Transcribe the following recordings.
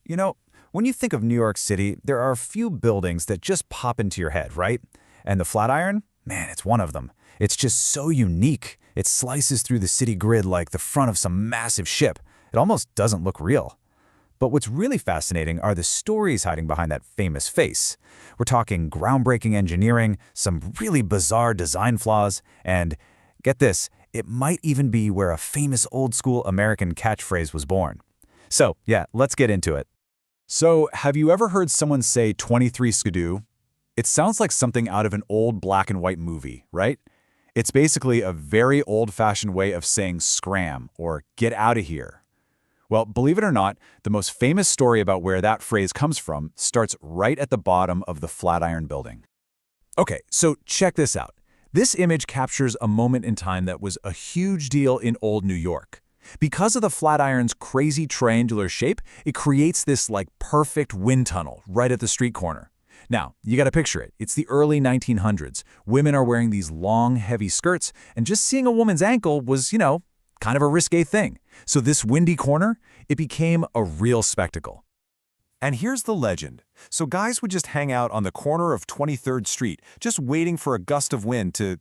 You know, when you think of New York City, there are a few buildings that just pop into your head, right? And the Flatiron? Man, it's one of them. It's just so unique. It slices through the city grid like the front of some massive ship. It almost doesn't look real. But what's really fascinating are the stories hiding behind that famous face. We're talking groundbreaking engineering, some really bizarre design flaws, and get this, it might even be where a famous old-school American catchphrase was born. So, yeah, let's get into it. So, have you ever heard someone say 23 skidoo? It sounds like something out of an old black and white movie, right? It's basically a very old-fashioned way of saying scram or get out of here. Well, believe it or not, the most famous story about where that phrase comes from starts right at the bottom of the Flatiron Building. Okay, so check this out. This image captures a moment in time that was a huge deal in old New York. Because of the Flatiron's crazy triangular shape, it creates this perfect wind tunnel right at the street corner. Now, you gotta picture it. It's the early 1900s. Women are wearing these long, heavy skirts, and just seeing a woman's ankle was, kind of a risque thing. So this windy corner, it became a real spectacle. And here's the legend. So guys would just hang out on the corner of 23rd Street, just waiting for a gust of wind to,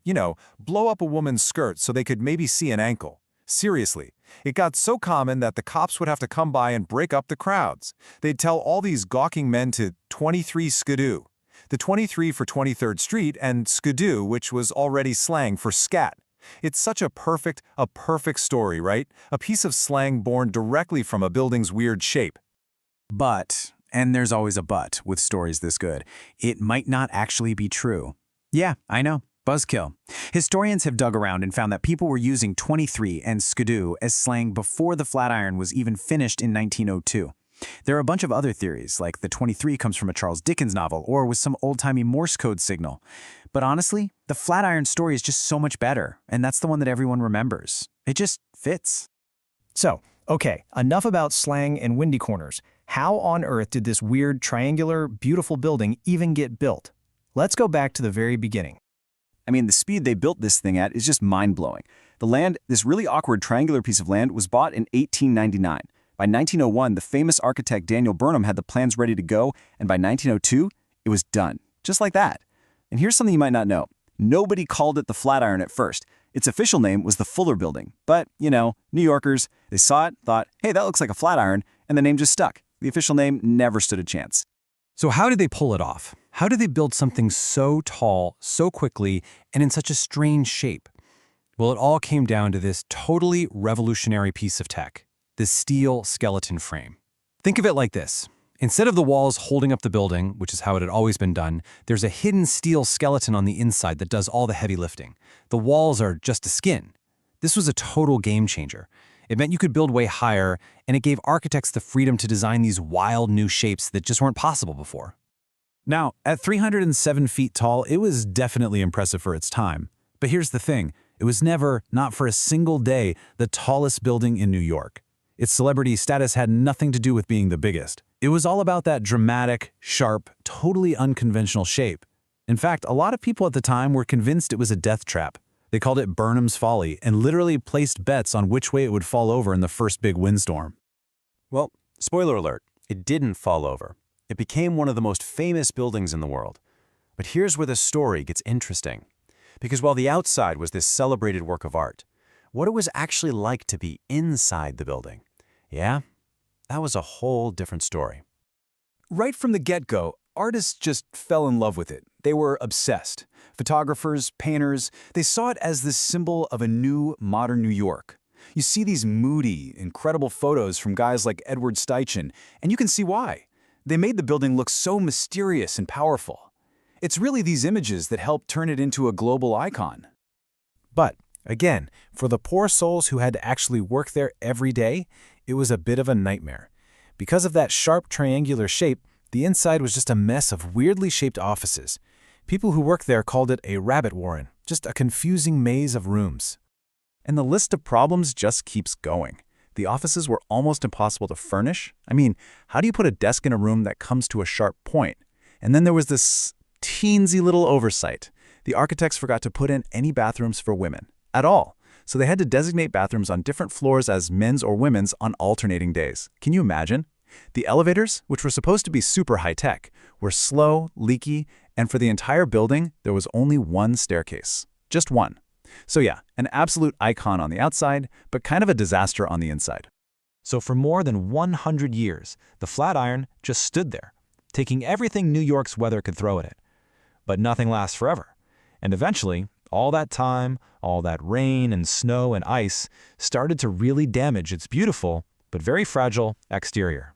blow up a woman's skirt so they could maybe see an ankle. Seriously, it got so common that the cops would have to come by and break up the crowds. They'd tell all these gawking men to 23 skidoo. The 23 for 23rd Street and skidoo, which was already slang for scat. It's such a perfect story, right? A piece of slang born directly from a building's weird shape. But, and there's always a but with stories this good, it might not actually be true. Yeah, I know. Buzzkill. Historians have dug around and found that people were using 23 and skidoo as slang before the Flatiron was even finished in 1902. There are a bunch of other theories, like the 23 comes from a Charles Dickens novel or was some old-timey Morse code signal. But honestly, the Flatiron story is just so much better, and that's the one that everyone remembers. It just fits. So, okay, enough about slang and windy corners. How on earth did this weird, triangular, beautiful building even get built? Let's go back to the very beginning. I mean, the speed they built this thing at is just mind-blowing. The land, this really awkward triangular piece of land, was bought in 1899. By 1901, the famous architect Daniel Burnham had the plans ready to go, and by 1902, it was done. Just like that. And here's something you might not know. Nobody called it the Flatiron at first. Its official name was the Fuller Building. But, New Yorkers, they saw it, thought, hey, that looks like a flatiron, and the name just stuck. The official name never stood a chance. So how did they pull it off? How did they build something so tall, so quickly, and in such a strange shape? Well, it all came down to this totally revolutionary piece of tech, this steel skeleton frame. Think of it like this. Instead of the walls holding up the building, which is how it had always been done, there's a hidden steel skeleton on the inside that does all the heavy lifting. The walls are just a skin. This was a total game changer. It meant you could build way higher, and it gave architects the freedom to design these wild new shapes that just weren't possible before. Now, at 307 feet tall, it was definitely impressive for its time. But here's the thing. It was never, not for a single day, the tallest building in New York. Its celebrity status had nothing to do with being the biggest. It was all about that dramatic, sharp, totally unconventional shape. In fact, a lot of people at the time were convinced it was a death trap. They called it Burnham's Folly and literally placed bets on which way it would fall over in the first big windstorm. Well, spoiler alert, it didn't fall over. It became one of the most famous buildings in the world. But here's where the story gets interesting. Because while the outside was this celebrated work of art, what it was actually like to be inside the building, yeah, that was a whole different story. Right from the get-go, artists just fell in love with it. They were obsessed. Photographers, painters, they saw it as this symbol of a new, modern New York. You see these moody, incredible photos from guys like Edward Steichen, and you can see why. They made the building look so mysterious and powerful. It's really these images that helped turn it into a global icon. But, again, for the poor souls who had to actually work there every day, it was a bit of a nightmare. Because of that sharp triangular shape, the inside was just a mess of weirdly shaped offices. People who worked there called it a rabbit warren, just a confusing maze of rooms. And the list of problems just keeps going. The offices were almost impossible to furnish. I mean, how do you put a desk in a room that comes to a sharp point? And then there was this teensy little oversight. The architects forgot to put in any bathrooms for women, at all. So they had to designate bathrooms on different floors as men's or women's on alternating days. Can you imagine? The elevators, which were supposed to be super high-tech, were slow, leaky, and for the entire building, there was only one staircase. Just one. So yeah, an absolute icon on the outside, but kind of a disaster on the inside. So for more than 100 years, the Flatiron just stood there, taking everything New York's weather could throw at it. But nothing lasts forever. And eventually, all that time, all that rain and snow and ice started to really damage its beautiful, but very fragile exterior.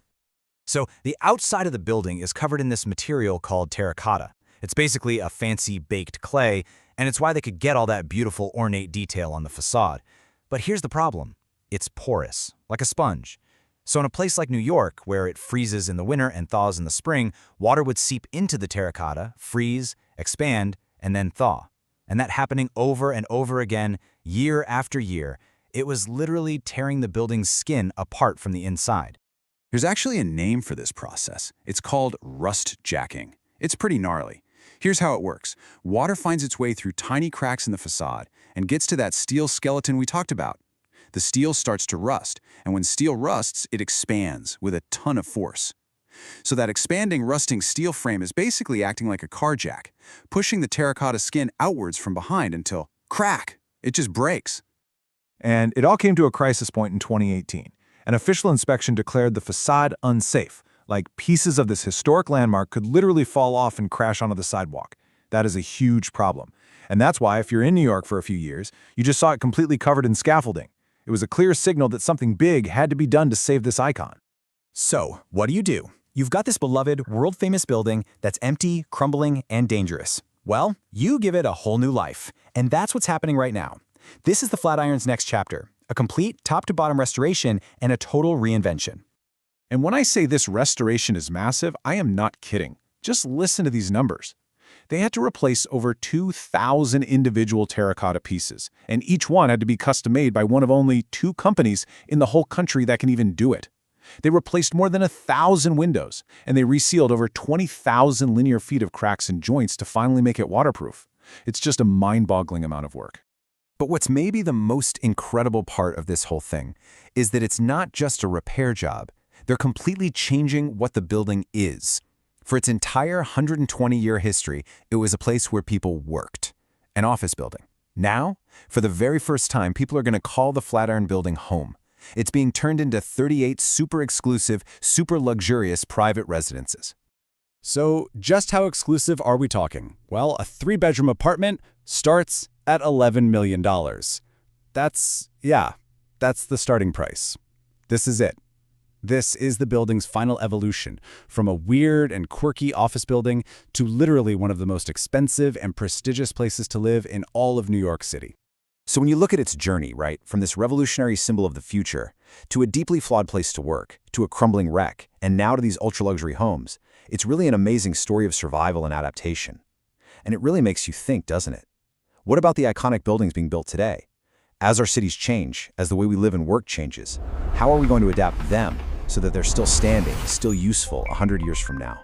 So the outside of the building is covered in this material called terracotta. It's basically a fancy baked clay, and it's why they could get all that beautiful ornate detail on the facade. But here's the problem. It's porous, like a sponge. So in a place like New York, where it freezes in the winter and thaws in the spring, water would seep into the terracotta, freeze, expand, and then thaw. And that happening over and over again, year after year. It was literally tearing the building's skin apart from the inside. There's actually a name for this process. It's called rust jacking. It's pretty gnarly. Here's how it works. Water finds its way through tiny cracks in the facade and gets to that steel skeleton we talked about. The steel starts to rust, and when steel rusts, it expands with a ton of force. So that expanding, rusting steel frame is basically acting like a car jack, pushing the terracotta skin outwards from behind until, crack, it just breaks. And it all came to a crisis point in 2018. An official inspection declared the facade unsafe, like pieces of this historic landmark could literally fall off and crash onto the sidewalk. That is a huge problem. And that's why, if you're in New York for a few years, you just saw it completely covered in scaffolding. It was a clear signal that something big had to be done to save this icon. So, what do? You've got this beloved, world-famous building that's empty, crumbling, and dangerous. Well, you give it a whole new life. And that's what's happening right now. This is the Flatiron's next chapter, a complete top-to-bottom restoration and a total reinvention. And when I say this restoration is massive, I am not kidding. Just listen to these numbers. They had to replace over 2,000 individual terracotta pieces, and each one had to be custom-made by one of only 2 companies in the whole country that can even do it. They replaced more than 1,000 windows, and they resealed over 20,000 linear feet of cracks and joints to finally make it waterproof. It's just a mind-boggling amount of work. But what's maybe the most incredible part of this whole thing is that it's not just a repair job. They're completely changing what the building is. For its entire 120-year history, it was a place where people worked, an office building. Now, for the very first time, people are going to call the Flatiron Building home. It's being turned into 38 super exclusive, super luxurious private residences. So just how exclusive are we talking? Well, a 3-bedroom apartment starts at $11 million. That's the starting price. This is it. This is the building's final evolution, from a weird and quirky office building to literally one of the most expensive and prestigious places to live in all of New York City. So when you look at its journey, right, from this revolutionary symbol of the future, to a deeply flawed place to work, to a crumbling wreck, and now to these ultra-luxury homes, it's really an amazing story of survival and adaptation. And it really makes you think, doesn't it? What about the iconic buildings being built today? As our cities change, as the way we live and work changes, how are we going to adapt them so that they're still standing, still useful 100 years from now?